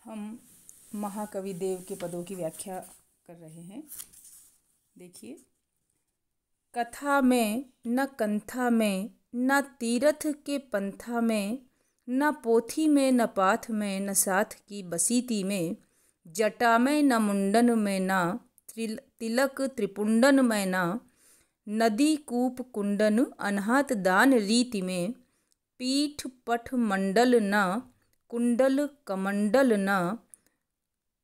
हम महाकवि देव के पदों की व्याख्या कर रहे हैं। देखिए, कथा में न कंथा में न तीरथ के पंथा में न पोथी में न पाथ में न साथ की बसीती में जटा में न मुंडन में न तिलक त्रिपुंडन में न नदी कूप कुंडन अनहात दान रीति में पीठ पठ मंडल न कुंडल कमंडल न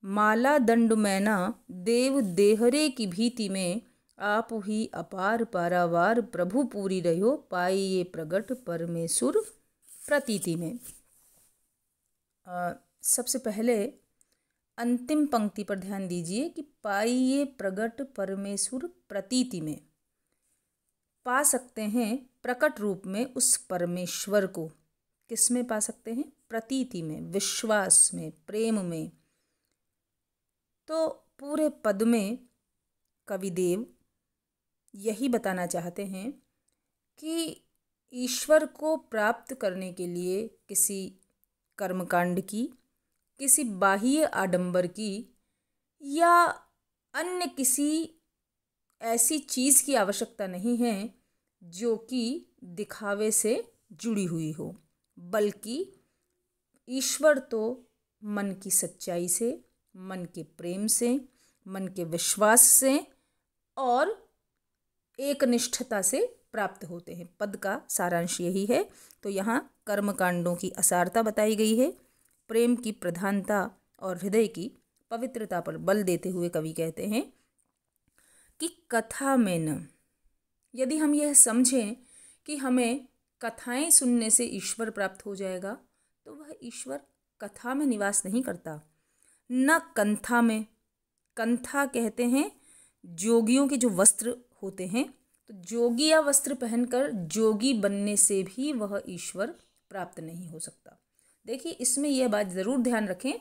माला दंड में न देव देहरे की भीति में आप ही अपार पारावार प्रभु पूरी रहो पाइये प्रगट परमेश्वर प्रतीति में। सबसे पहले अंतिम पंक्ति पर ध्यान दीजिए कि पाइये प्रगट परमेश्वर प्रतीति में पा सकते हैं प्रकट रूप में उस परमेश्वर को। किस में पा सकते हैं? प्रतीति में, विश्वास में, प्रेम में। तो पूरे पद में कविदेव यही बताना चाहते हैं कि ईश्वर को प्राप्त करने के लिए किसी कर्मकांड की, किसी बाह्य आडंबर की या अन्य किसी ऐसी चीज़ की आवश्यकता नहीं है जो कि दिखावे से जुड़ी हुई हो, बल्कि ईश्वर तो मन की सच्चाई से, मन के प्रेम से, मन के विश्वास से और एक निष्ठता से प्राप्त होते हैं। पद का सारांश यही है। तो यहाँ कर्मकांडों की असारता बताई गई है, प्रेम की प्रधानता और हृदय की पवित्रता पर बल देते हुए कवि कहते हैं कि कथा में न, यदि हम यह समझें कि हमें कथाएं सुनने से ईश्वर प्राप्त हो जाएगा, तो वह ईश्वर कथा में निवास नहीं करता। न कंथा में, कंथा कहते हैं जोगियों के जो वस्त्र होते हैं, तो जोगी या वस्त्र पहनकर जोगी बनने से भी वह ईश्वर प्राप्त नहीं हो सकता। देखिए, इसमें यह बात जरूर ध्यान रखें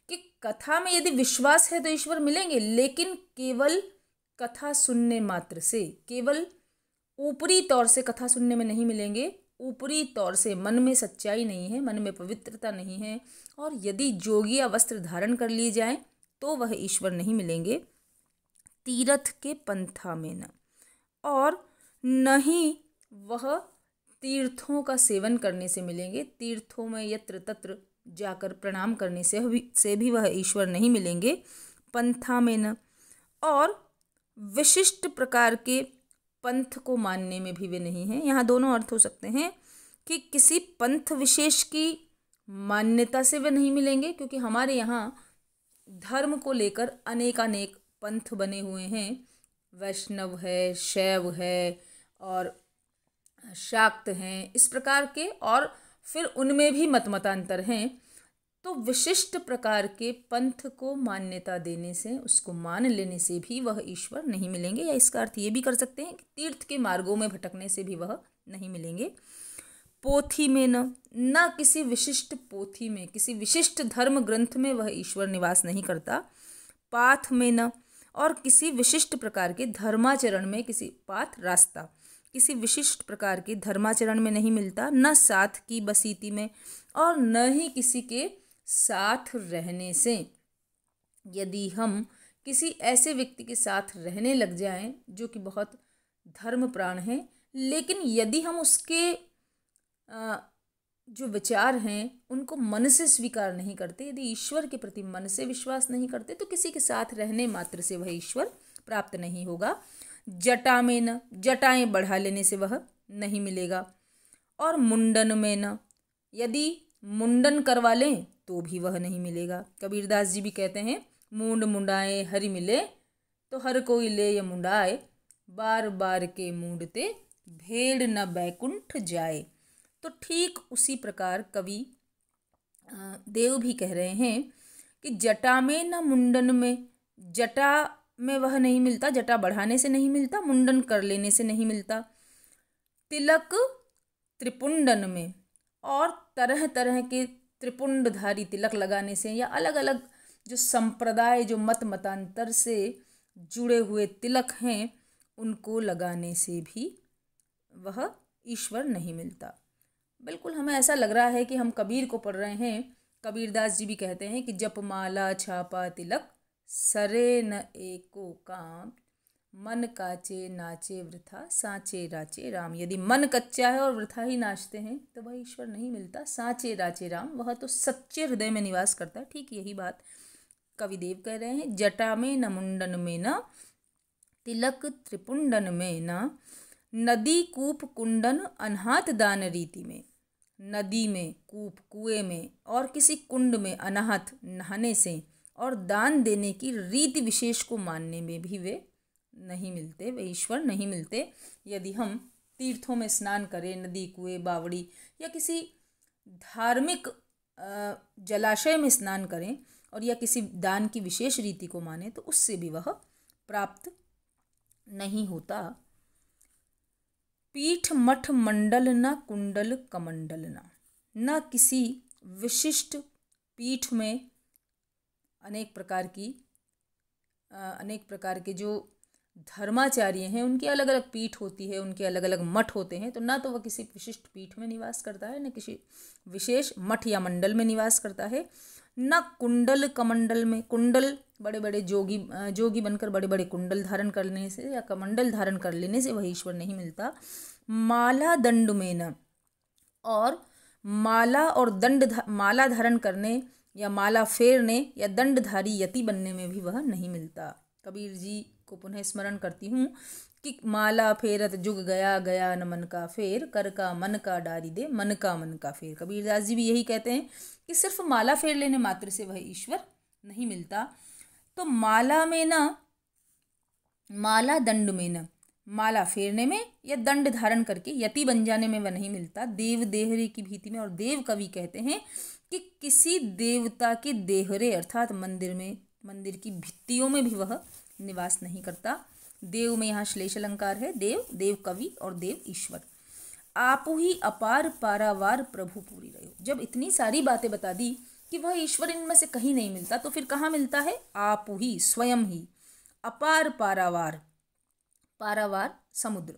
कि कथा में यदि विश्वास है तो ईश्वर मिलेंगे, लेकिन केवल कथा सुनने मात्र से, केवल ऊपरी तौर से कथा सुनने में नहीं मिलेंगे। ऊपरी तौर से मन में सच्चाई नहीं है, मन में पवित्रता नहीं है, और यदि जोगी या वस्त्र धारण कर लिए जाएं तो वह ईश्वर नहीं मिलेंगे। तीरथ के पंथा में न, और न ही वह तीर्थों का सेवन करने से मिलेंगे। तीर्थों में यत्र तत्र जाकर प्रणाम करने से भी वह ईश्वर नहीं मिलेंगे। पंथा में न, और विशिष्ट प्रकार के पंथ को मानने में भी वे नहीं हैं। यहाँ दोनों अर्थ हो सकते हैं कि किसी पंथ विशेष की मान्यता से वे नहीं मिलेंगे, क्योंकि हमारे यहाँ धर्म को लेकर अनेकानेक पंथ बने हुए हैं। वैष्णव है, शैव है और शाक्त हैं, इस प्रकार के, और फिर उनमें भी मतमतांतर हैं। तो विशिष्ट प्रकार के पंथ को मान्यता देने से, उसको मान लेने से भी वह ईश्वर नहीं मिलेंगे। या इसका अर्थ ये भी कर सकते हैं कि तीर्थ के मार्गों में भटकने से भी वह नहीं मिलेंगे। पोथी में न किसी विशिष्ट पोथी में, किसी विशिष्ट धर्म ग्रंथ में वह ईश्वर निवास नहीं करता। पाथ में न, और किसी विशिष्ट प्रकार के धर्माचरण में, किसी पाथ रास्ता, किसी विशिष्ट प्रकार के धर्माचरण में नहीं मिलता। न साथ की बसीती में, और न ही किसी के साथ रहने से। यदि हम किसी ऐसे व्यक्ति के साथ रहने लग जाएं जो कि बहुत धर्मप्राण है, लेकिन यदि हम उसके जो विचार हैं उनको मन से स्वीकार नहीं करते, यदि ईश्वर के प्रति मन से विश्वास नहीं करते, तो किसी के साथ रहने मात्र से वह ईश्वर प्राप्त नहीं होगा। जटा में न, जटाएं बढ़ा लेने से वह नहीं मिलेगा। और मुंडन में न, यदि मुंडन करवा लें तो भी वह नहीं मिलेगा। कबीरदास जी भी कहते हैं, मूंड मुंडाए हरि मिले, तो हर कोई ले ये मुंडाए, बार बार के मूंडते भेड़ न बैकुंठ जाए। तो ठीक उसी प्रकार कवि देव भी कह रहे हैं कि जटा में न मुंडन में, जटा में वह नहीं मिलता, जटा बढ़ाने से नहीं मिलता, मुंडन कर लेने से नहीं मिलता। तिलक त्रिपुंडन में, और तरह तरह के त्रिपुंडधारी तिलक लगाने से, या अलग अलग जो संप्रदाय, जो मत मतांतर से जुड़े हुए तिलक हैं, उनको लगाने से भी वह ईश्वर नहीं मिलता। बिल्कुल हमें ऐसा लग रहा है कि हम कबीर को पढ़ रहे हैं, कबीरदास जी भी कहते हैं कि जप माला छापा तिलक सरे न एको काम, मन काचे नाचे वृथा सांचे राचे राम। यदि मन कच्चा है और वृथा ही नाचते हैं तो वह ईश्वर नहीं मिलता। सांचे राचे राम, वह तो सच्चे हृदय में निवास करता है। ठीक यही बात कविदेव कह रहे हैं। जटा में न मुंडन में न तिलक त्रिपुंडन में न, नदी कूप कुंडन अनहात दान रीति में। नदी में, कूप कुएं में और किसी कुंड में अनाहत नहाने से और दान देने की रीति विशेष को मानने में भी वे नहीं मिलते, वे ईश्वर नहीं मिलते। यदि हम तीर्थों में स्नान करें, नदी कुएं बावड़ी या किसी धार्मिक जलाशय में स्नान करें और या किसी दान की विशेष रीति को माने तो उससे भी वह प्राप्त नहीं होता। पीठ मठ मंडल न कुंडल कमंडल न किसी विशिष्ट पीठ में अनेक प्रकार के जो धर्माचार्य हैं उनकी अलग अलग पीठ होती है, उनके अलग अलग मठ होते हैं। तो ना तो वह किसी विशिष्ट पीठ में निवास करता है, न किसी विशेष मठ या मंडल में निवास करता है, न कुंडल कमंडल में। कुंडल बड़े बड़े जोगी बनकर बड़े बड़े कुंडल धारण करने से या कमंडल धारण कर लेने से वह ईश्वर नहीं मिलता। माला दंड में न, और माला और माला धारण करने या माला फेरने या दंडधारी यति बनने में भी वह नहीं मिलता। कबीर जी को पुनः स्मरण करती हूँ कि माला फेरत जुग गया, गया न मन का फेर, कर का मन का डारी दे, मन का फेर। कबीरदास जी भी यही कहते हैं कि सिर्फ माला फेर लेने मात्र से वह ईश्वर नहीं मिलता। तो माला में न, माला दंड में न, माला फेरने में या दंड धारण करके यति बन जाने में वह नहीं मिलता। देव देहरे की भीति में, और देव कवि कहते हैं कि किसी देवता के देहरे अर्थात मंदिर की भित्तियों में भी वह निवास नहीं करता। देव में यहाँ श्लेष अलंकार है। देव कवि और देव ईश्वर। आपु ही अपार पारावार प्रभु पूरी रहो। जब इतनी सारी बातें बता दी कि वह ईश्वर इनमें से कहीं नहीं मिलता तो फिर कहाँ मिलता है? आपु ही, स्वयं ही। अपार पारावार, पारावार समुद्र,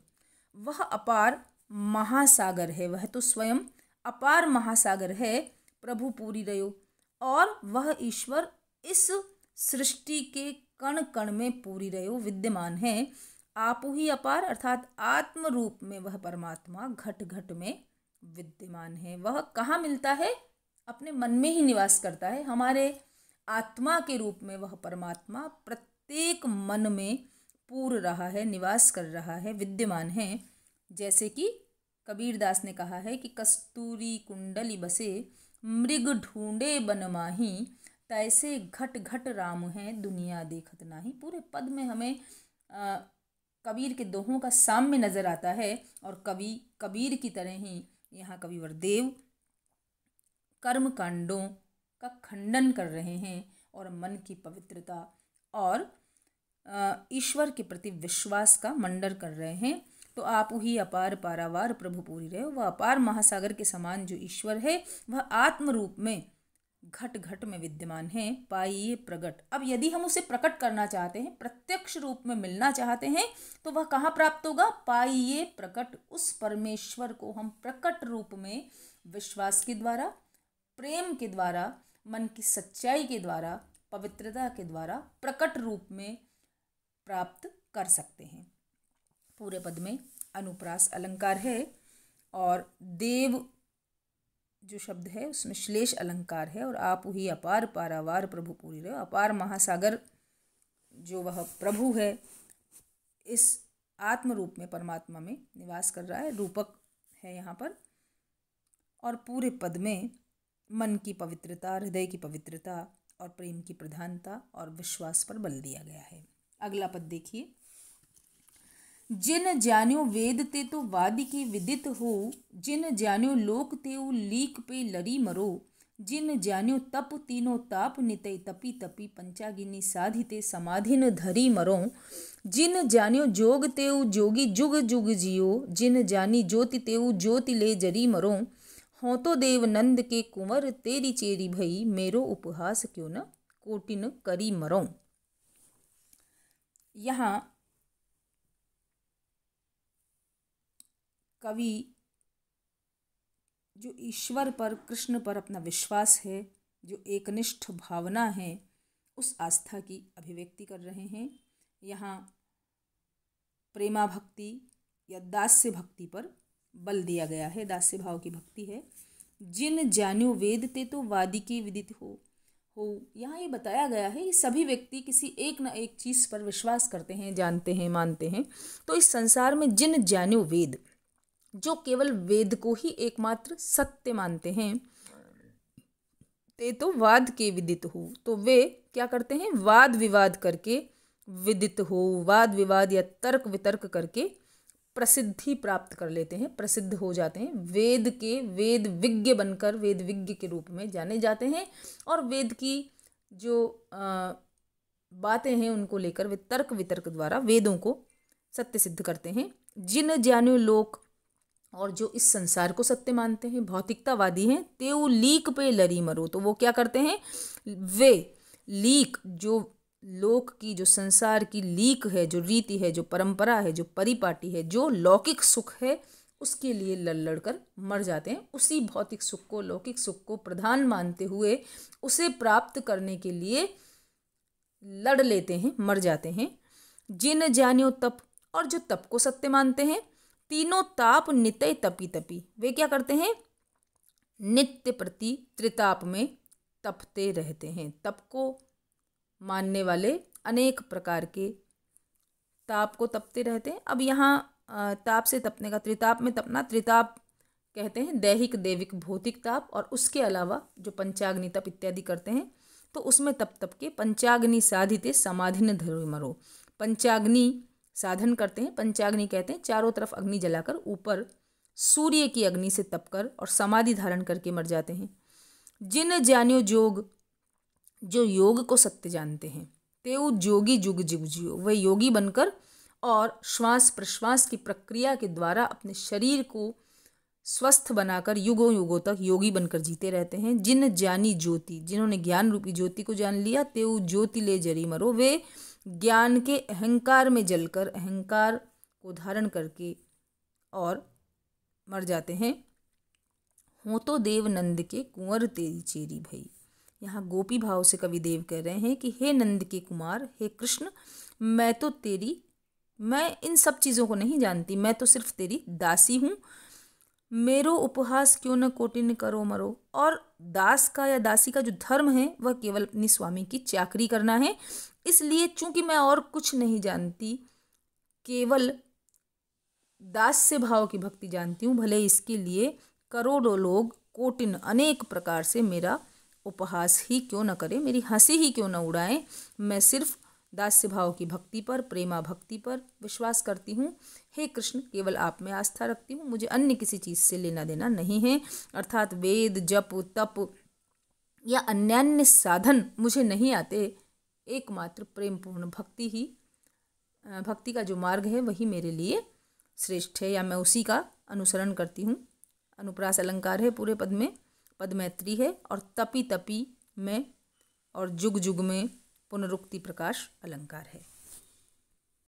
वह अपार महासागर है, वह तो स्वयं अपार महासागर है। प्रभु पूरी रहो, और वह ईश्वर इस सृष्टि के कण कण में पूरी रहो विद्यमान है। आपु ही अपार अर्थात आत्म रूप में वह परमात्मा घट घट में विद्यमान है। वह कहाँ मिलता है? अपने मन में ही निवास करता है। हमारे आत्मा के रूप में वह परमात्मा प्रत्येक मन में पूर रहा है, निवास कर रहा है, विद्यमान है। जैसे कि कबीरदास ने कहा है कि कस्तूरी कुंडली बसे मृग ढूंढे बन माही, तैसे घट घट राम है दुनिया देखत नाही। पूरे पद में हमें कबीर के दोहों का साम्य नजर आता है, और कबीर की तरह ही यहाँ कविवर देव कर्म कांडों का खंडन कर रहे हैं और मन की पवित्रता और ईश्वर के प्रति विश्वास का मंडन कर रहे हैं। तो आप ही अपार पारावार प्रभु पूरी रहे। वह अपार महासागर के समान जो ईश्वर है वह आत्म रूप में घट घट में विद्यमान है। पाइए प्रकट। अब यदि हम उसे प्रकट करना चाहते हैं, प्रत्यक्ष रूप में मिलना चाहते हैं, तो वह कहाँ प्राप्त होगा? पाइए प्रकट। उस परमेश्वर को हम प्रकट रूप में विश्वास के द्वारा, प्रेम के द्वारा, मन की सच्चाई के द्वारा, पवित्रता के द्वारा प्रकट रूप में प्राप्त कर सकते हैं। पूरे पद में अनुप्रास अलंकार है और देव जो शब्द है उसमें श्लेष अलंकार है, और आप ही अपार पारावार प्रभु पूरी रहे। अपार महासागर जो वह प्रभु है इस आत्म रूप में परमात्मा में निवास कर रहा है, रूपक है यहाँ पर। और पूरे पद में मन की पवित्रता, हृदय की पवित्रता और प्रेम की प्रधानता और विश्वास पर बल दिया गया है। अगला पद देखिए। जिन जान्यो वेद ते तो वादि के विदित हो, जिन जान्यो लोक तेउ लीक पे लरी मरो, जिन जान्यो तप तीनों ताप नितय तपी तपी पंचागिनी साधिते समाधिन धरी मरो, जिन जान्यो जोग तेउ जोगी जुग जुग जियो, जिन जानी ज्योति तेउ ज्योति ले जरी मरो, हों तो देव नंद के कुंवर तेरी चेरी भई, मेरो उपहास क्यों न कोटिन करी मरो। यहाँ कवि जो ईश्वर पर, कृष्ण पर अपना विश्वास है, जो एकनिष्ठ भावना है उस आस्था की अभिव्यक्ति कर रहे हैं। यहाँ प्रेमा भक्ति या दास्य भक्ति पर बल दिया गया है, दास्य भाव की भक्ति है। जिन जान्यो वेद ते तो वादी के विदित हो। यहाँ ये बताया गया है कि सभी व्यक्ति किसी एक न एक चीज़ पर विश्वास करते हैं, जानते हैं, मानते हैं। तो इस संसार में जिन जान्यो वेद, जो केवल वेद को ही एकमात्र सत्य मानते हैं, ते तो वाद के विदित हो, तो वे क्या करते हैं, वाद विवाद करके विदित हो, वाद विवाद या तर्क वितर्क करके प्रसिद्धि प्राप्त कर लेते हैं, प्रसिद्ध हो जाते हैं। वेद के वेद विज्ञ बनकर वेद विज्ञ के रूप में जाने जाते हैं और वेद की जो बातें हैं उनको लेकर वे तर्क वितर्क द्वारा वेदों को सत्य सिद्ध करते हैं। जिन जान्यो लोक, और जो इस संसार को सत्य मानते हैं, भौतिकतावादी हैं, तेऊ लीक पे लरी मरो, तो वो क्या करते हैं, वे लीक, जो लोक की, जो संसार की लीक है, जो रीति है, जो परंपरा है, जो परिपाटी है, जो लौकिक सुख है, उसके लिए लड़ लड़ कर मर जाते हैं। उसी भौतिक सुख को, लौकिक सुख को प्रधान मानते हुए उसे प्राप्त करने के लिए लड़ लेते हैं, मर जाते हैं। जिन जान्यो तप, और जो तप को सत्य मानते हैं, तीनों ताप नित्य तपी तपी, वे क्या करते हैं, नित्य प्रति त्रिताप में तपते रहते हैं। तप को मानने वाले अनेक प्रकार के ताप को तपते रहते हैं। अब यहाँ ताप से तपने का, त्रिताप में तपना, त्रिताप कहते हैं दैहिक, दैविक, भौतिक ताप, और उसके अलावा जो पंचाग्नि तप इत्यादि करते हैं, तो उसमें तप तप के पंचाग्नि साधिते समाधि न धरो मरो, पंचाग्नि साधन करते हैं। पंचाग्नि कहते हैं चारों तरफ अग्नि जलाकर ऊपर सूर्य की अग्नि से तपकर और समाधि धारण करके मर जाते हैं। जिन जान्यो जोग, जो योग को सत्य जानते हैं, तेऊ जोगी जुग जुग जियो, वह योगी बनकर और श्वास प्रश्वास की प्रक्रिया के द्वारा अपने शरीर को स्वस्थ बनाकर युगों युगों तक योगी बनकर जीते रहते हैं। जिन जानी ज्योति, जिन्होंने ज्ञान रूपी ज्योति को जान लिया, तेऊ ज्योति ले जरी मरो, वे ज्ञान के अहंकार में जलकर, अहंकार को धारण करके और मर जाते हैं। हो तो देव नंद के कुंवर तेरी चेरी भई, यहाँ गोपी भाव से कवि देव कह रहे हैं कि हे नंद के कुमार, हे कृष्ण, मैं इन सब चीज़ों को नहीं जानती, मैं तो सिर्फ तेरी दासी हूँ। मेरो उपहास क्यों न कोटिन करो मरो, और दास का या दासी का जो धर्म है वह केवल अपनी स्वामी की चाकरी करना है। इसलिए चूंकि मैं और कुछ नहीं जानती, केवल दास्य भाव की भक्ति जानती हूँ, भले इसके लिए करोड़ों लोग, कोटिन, अनेक प्रकार से मेरा उपहास ही क्यों न करें, मेरी हंसी ही क्यों न उड़ाएं, मैं सिर्फ दास्य भाव की भक्ति पर, प्रेमा भक्ति पर विश्वास करती हूँ। हे कृष्ण, केवल आप में आस्था रखती हूँ, मुझे अन्य किसी चीज़ से लेना देना नहीं है। अर्थात वेद, जप, तप या अन्यान्य साधन मुझे नहीं आते, एकमात्र प्रेमपूर्ण भक्ति ही, भक्ति का जो मार्ग है वही मेरे लिए श्रेष्ठ है, या मैं उसी का अनुसरण करती हूँ। अनुप्रास अलंकार है पूरे पद में, पद मैत्री है, और तपी तपी में और जुग जुग में पुनरुक्ति प्रकाश अलंकार है।